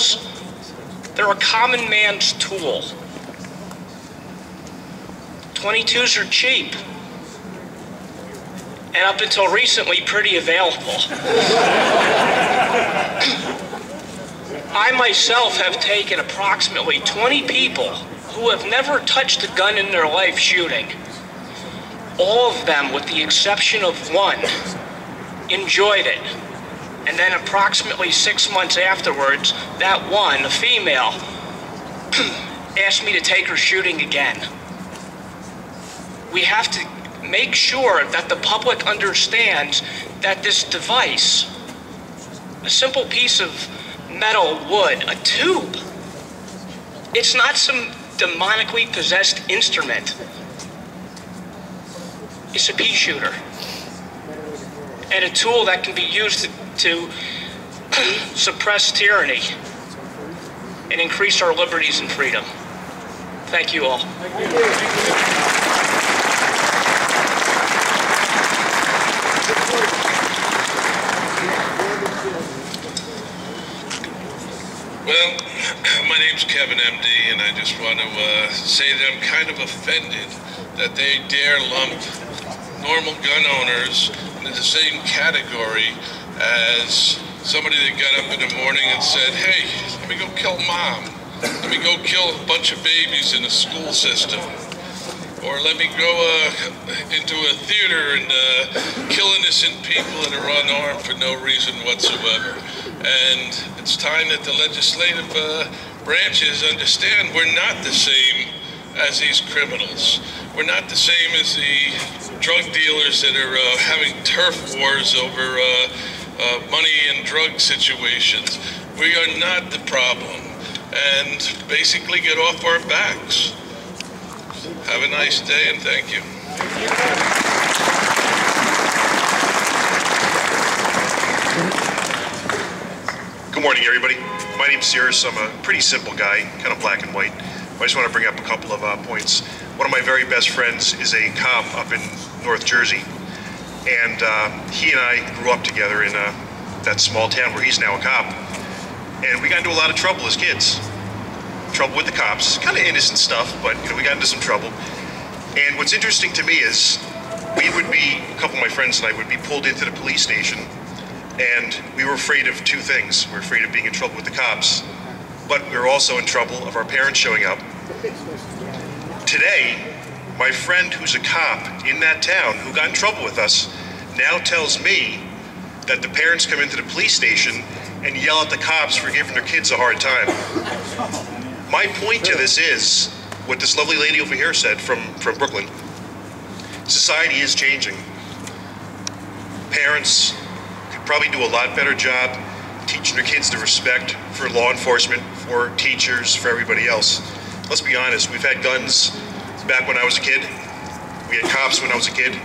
criminals, they're a common man's tool. 22s are cheap, and up until recently, pretty available. I myself have taken approximately 20 people who have never touched a gun in their life shooting. All of them, with the exception of one, enjoyed it. And then approximately 6 months afterwards, that one, a female, asked me to take her shooting again. We have to make sure that the public understands that this device, a simple piece of metal, wood, a tube, it's not some demonically possessed instrument. It's a pea shooter and a tool that can be used to suppress tyranny and increase our liberties and freedom. Thank you all. Thank you. Well, my name's Kevin MD, and I just want to say that I'm kind of offended that they dare lump normal gun owners into the same category as somebody that got up in the morning and said, hey, let me go kill mom. Let me go kill a bunch of babies in the school system. Or let me go into a theater and kill innocent people that are unarmed for no reason whatsoever. And it's time that the legislative branches understand we're not the same as these criminals. We're not the same as the drug dealers that are having turf wars over money and drug situations. We are not the problem. And basically get off our backs. Have a nice day and thank you. Good morning, everybody. My name's Cirrus. I'm a pretty simple guy, kind of black and white. I just want to bring up a couple of points. One of my very best friends is a cop up in North Jersey, and he and I grew up together in that small town where he's now a cop. And we got into a lot of trouble as kids. Trouble with the cops, kind of innocent stuff, but we got into some trouble. And what's interesting to me is a couple of my friends and I would be pulled into the police station, and we were afraid of two things. We were afraid of being in trouble with the cops, but we were also in trouble of our parents showing up. Today, my friend who's a cop in that town who got in trouble with us now tells me that the parents come into the police station and yell at the cops for giving their kids a hard time. My point to this is what this lovely lady over here said from Brooklyn. Society is changing. Parents could probably do a lot better job teaching their kids the respect for law enforcement, for teachers, for everybody else. Let's be honest, we've had guns back when I was a kid. We had cops when I was a kid.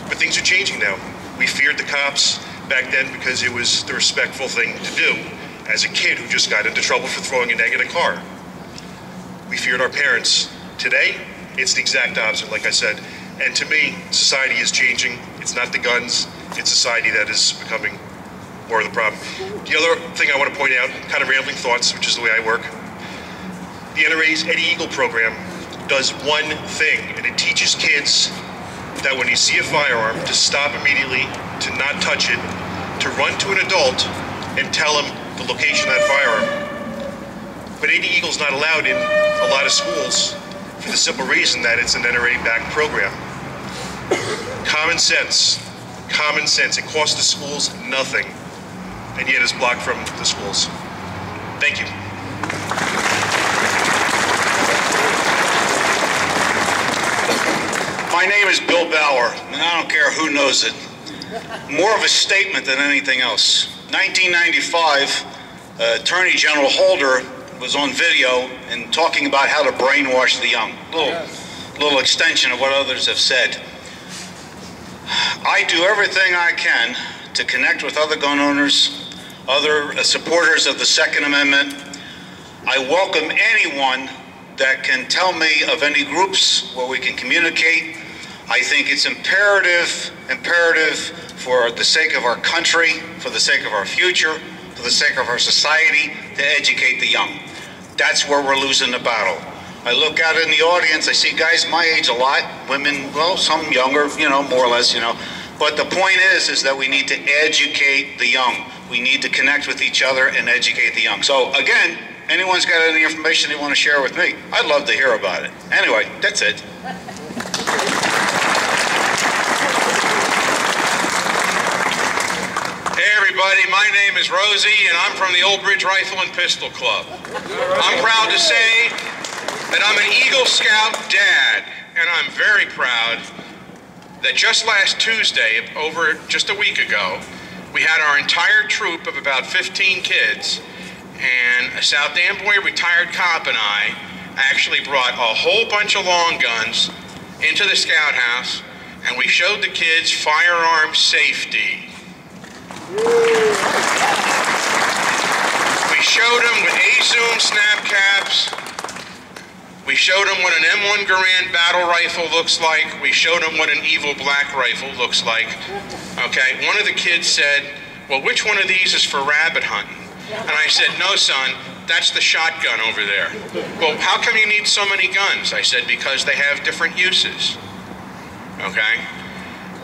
But things are changing now. We feared the cops back then because it was the respectful thing to do as a kid who just got into trouble for throwing an egg at a car. We feared our parents. Today, it's the exact opposite, like I said. And to me, society is changing. It's not the guns, it's society that is becoming more of the problem. The other thing I want to point out, kind of rambling thoughts, which is the way I work. The NRA's Eddie Eagle program does one thing, and it teaches kids that when you see a firearm, to stop immediately, to not touch it, to run to an adult and tell him the location of that firearm. But Eddie Eagle's not allowed in a lot of schools for the simple reason that it's an NRA-backed program. Common sense. Common sense. It costs the schools nothing, and yet it's blocked from the schools. Thank you. My name is Bill Bauer, and I don't care who knows it. More of a statement than anything else. 1995, Attorney General Holder was on video and talking about how to brainwash the young. Little extension of what others have said. I do everything I can to connect with other gun owners, other supporters of the Second Amendment. I welcome anyone that can tell me of any groups where we can communicate. I think it's imperative for the sake of our country, for the sake of our future, for for the sake of our society, to educate the young. That's where we're losing the battle. I look out in the audience, I see guys my age a lot, women, well, some younger, you know, more or less, you know. But the point is that we need to educate the young. We need to connect with each other and educate the young. So again, anyone's got any information they want to share with me, I'd love to hear about it. Anyway, that's it. Hey everybody, my name is Rosie and I'm from the Old Bridge Rifle and Pistol Club. I'm proud to say that I'm an Eagle Scout dad, and I'm very proud that just last Tuesday, over just a week ago, we had our entire troop of about 15 kids, and a South Amboy retired cop and I actually brought a whole bunch of long guns into the Scout House, and we showed the kids firearm safety. We showed them with A-Zoom snap caps. We showed them what an M1 Garand battle rifle looks like. We showed them what an Evil Black rifle looks like. Okay, one of the kids said, well, which one of these is for rabbit hunting? And I said, no, son, that's the shotgun over there. Well, how come you need so many guns? I said, because they have different uses. Okay?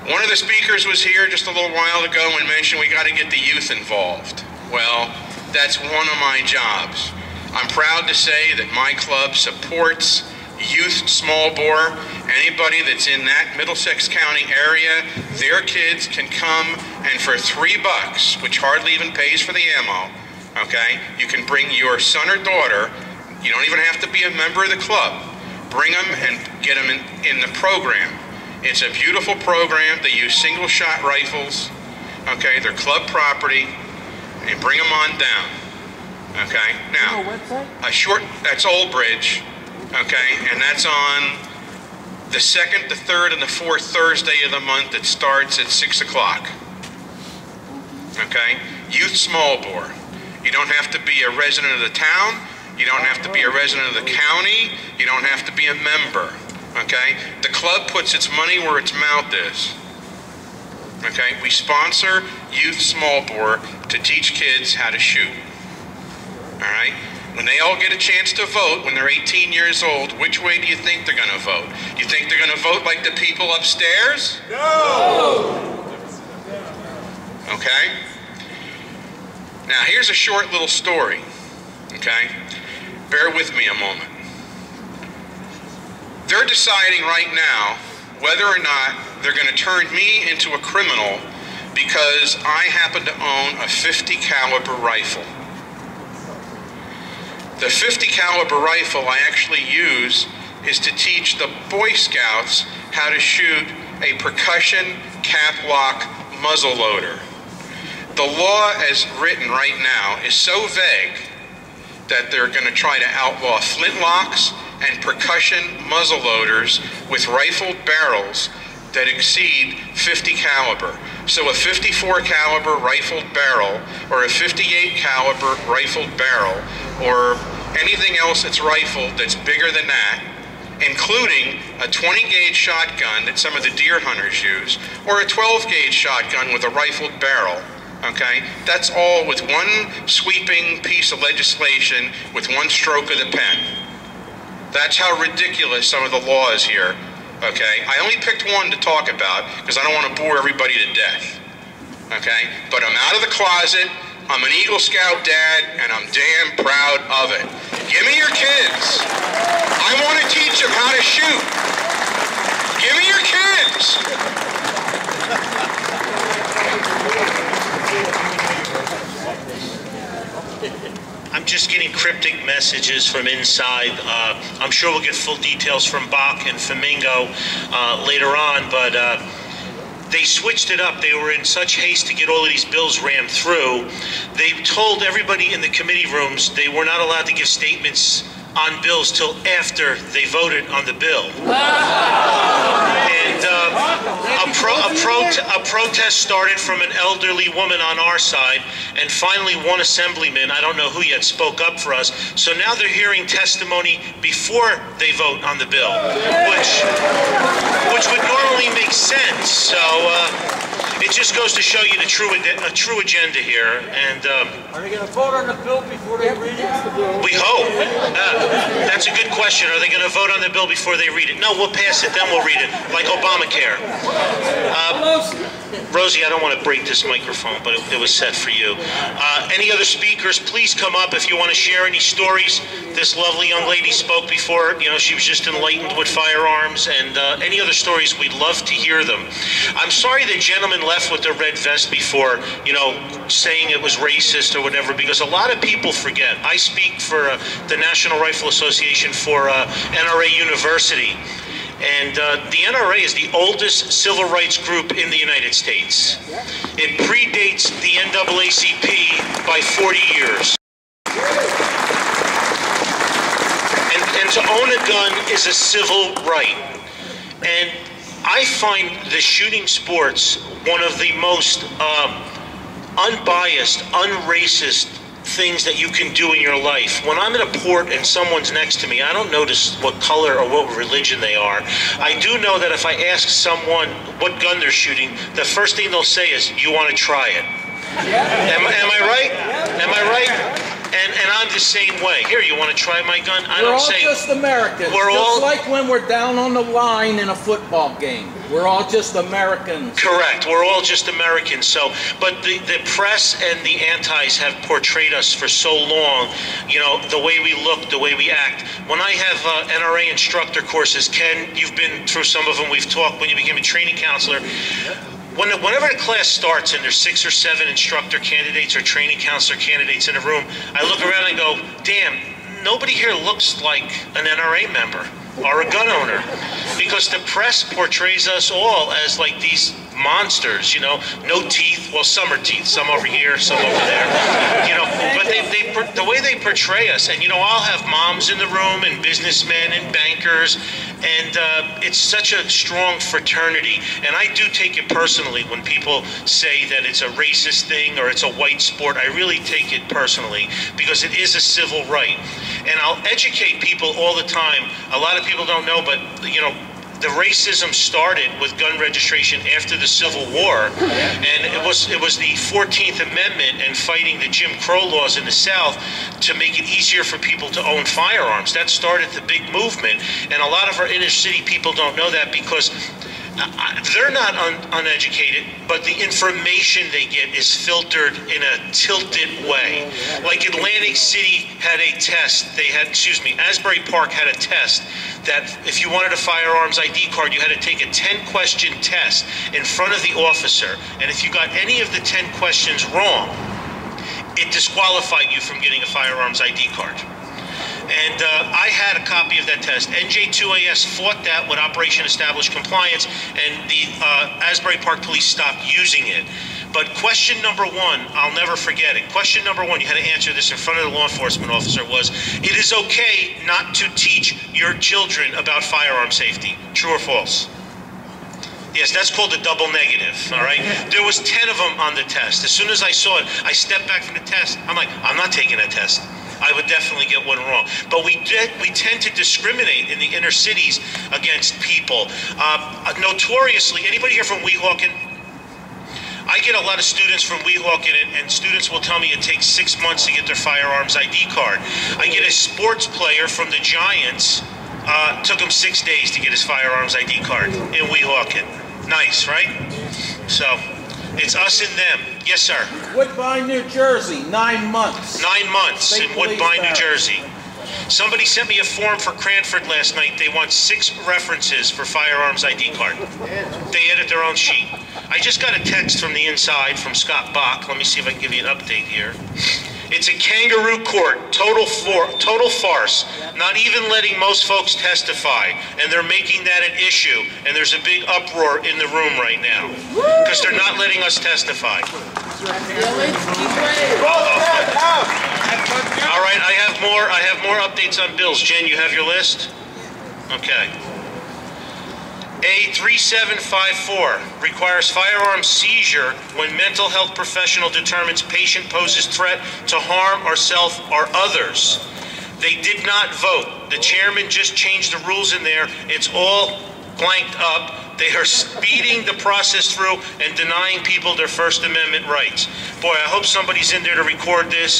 One of the speakers was here just a little while ago and mentioned we got to get the youth involved. Well, that's one of my jobs. I'm proud to say that my club supports youth small bore. Anybody that's in that Middlesex County area, their kids can come and for $3, which hardly even pays for the ammo, okay, you can bring your son or daughter. You don't even have to be a member of the club. Bring them and get them in the program. It's a beautiful program. They use single shot rifles, okay, they're club property, and bring them on down. Okay, now, that's Old Bridge, okay, and that's on the 2nd, the 3rd, and the 4th Thursday of the month. It starts at 6 o'clock, okay? Youth small bore. You don't have to be a resident of the town. You don't have to be a resident of the county. You don't have to be a member, okay? The club puts its money where its mouth is, okay? We sponsor youth small bore to teach kids how to shoot. All right? When they all get a chance to vote, when they're 18 years old, which way do you think they're going to vote? You think they're going to vote like the people upstairs? No! Okay? Now, here's a short little story. Okay? Bear with me a moment. They're deciding right now whether or not they're going to turn me into a criminal because I happen to own a .50 caliber rifle. The .50 caliber rifle I actually use is to teach the Boy Scouts how to shoot a percussion cap lock muzzle loader. The law as written right now is so vague that they're going to try to outlaw flintlocks and percussion muzzle loaders with rifled barrels that exceed .50 caliber. So a .54 caliber rifled barrel or a .58 caliber rifled barrel or anything else that's rifled that's bigger than that, including a 20 gauge shotgun that some of the deer hunters use or a 12 gauge shotgun with a rifled barrel, okay? That's all with one sweeping piece of legislation with one stroke of the pen. That's how ridiculous some of the law is here. Okay, I only picked one to talk about because I don't want to bore everybody to death. Okay, but I'm out of the closet. I'm an Eagle Scout dad, and I'm damn proud of it. Give me your kids. I want to teach them how to shoot. Give me your kids. I'm just getting cryptic messages from inside. I'm sure we'll get full details from Bach and Flamingo later on, but they switched it up. They were in such haste to get all of these bills rammed through. They told everybody in the committee rooms they were not allowed to give statements on bills till after they voted on the bill. And a protest started from an elderly woman on our side, and finally one assemblyman, I don't know who yet, spoke up for us. So now they're hearing testimony before they vote on the bill, which would normally make sense. So it just goes to show you the true agenda here. And are they going to vote on the bill before they read it? we hope. That's a good question. Are they going to vote on the bill before they read it? No, we'll pass it, then we'll read it, like Obamacare. Rosie, I don't want to break this microphone, but it was set for you. Any other speakers, please come up if you want to share any stories. This lovely young lady spoke before. You know, she was just enlightened with firearms, and any other stories, we'd love to hear them. I'm sorry the gentleman left with the red vest before, you know, saying it was racist or whatever, because a lot of people forget. I speak for the National Rifle Association for NRA University. And the NRA is the oldest civil rights group in the United States. It predates the NAACP by 40 years. And to own a gun is a civil right. And I find the shooting sports one of the most unbiased, unracist things that you can do in your life. When I'm at a port and someone's next to me, I don't notice what color or what religion they are. I do know that if I ask someone what gun they're shooting, the first thing they'll say is, "You want to try it?" Am I right? Am I right? And I'm the same way. Here, you want to try my gun? I don't say. We're all just Americans. We're just all like when we're down on the line in a football game. We're all just Americans. Correct. We're all just Americans. So, but the press and the antis have portrayed us for so long. You know, the way we look, the way we act. When I have NRA instructor courses, Ken, you've been through some of them. We've talked when you became a training counselor. Whenever the class starts and there's 6 or 7 instructor candidates or training counselor candidates in a room, I look around and go, damn, nobody here looks like an NRA member or a gun owner, because the press portrays us all as like these monsters, you know, no teeth. Well, some are teeth, some over here, some over there, you know, but the way they portray us, and you know, I'll have moms in the room and businessmen and bankers, and it's such a strong fraternity, and I do take it personally when people say that it's a racist thing or it's a white sport. I really take it personally, because it is a civil right, and I'll educate people all the time. A lot of people don't know, but you know, the racism started with gun registration after the Civil War, and it was the 14th Amendment and fighting the Jim Crow laws in the South to make it easier for people to own firearms. That started the big movement, and a lot of our inner city people don't know that because they're not uneducated, but the information they get is filtered in a tilted way. Like Atlantic City had a test, Asbury Park had a test that if you wanted a firearms ID card, you had to take a 10-question test in front of the officer, and if you got any of the 10 questions wrong, it disqualified you from getting a firearms ID card. And I had a copy of that test. NJ2AS fought that with Operation Established Compliance, and the Asbury Park Police stopped using it. But question number 1, I'll never forget it. Question number 1, you had to answer this in front of the law enforcement officer, was, it is okay not to teach your children about firearm safety. True or false? Yes, that's called a double negative, all right? There was 10 of them on the test. As soon as I saw it, I stepped back from the test. I'm like, I'm not taking that test. I would definitely get one wrong. But we tend to discriminate in the inner cities against people. Notoriously, anybody here from Weehawken? I get a lot of students from Weehawken, and students will tell me it takes 6 months to get their firearms ID card. I get a sports player from the Giants, took him 6 days to get his firearms ID card in Weehawken. Nice, right? So, it's us and them. Yes, sir. Woodbine, New Jersey, 9 months. 9 months State in Woodbine, New Barracks. Jersey. Somebody sent me a form for Cranford last night. They want 6 references for firearms ID card. They edit their own sheet. I just got a text from the inside from Scott Bach. Let me see if I can give you an update here. It's a kangaroo court, total farce, not even letting most folks testify, and they're making that an issue, and there's a big uproar in the room right now, because they're not letting us testify. All right, I have more updates on bills. Jen, you have your list? Okay. A3754 requires firearm seizure when mental health professional determines patient poses threat to harm ourselves or others. They did not vote. The chairman just changed the rules in there. It's all blanked up. They are speeding the process through and denying people their First Amendment rights. Boy, I hope somebody's in there to record this.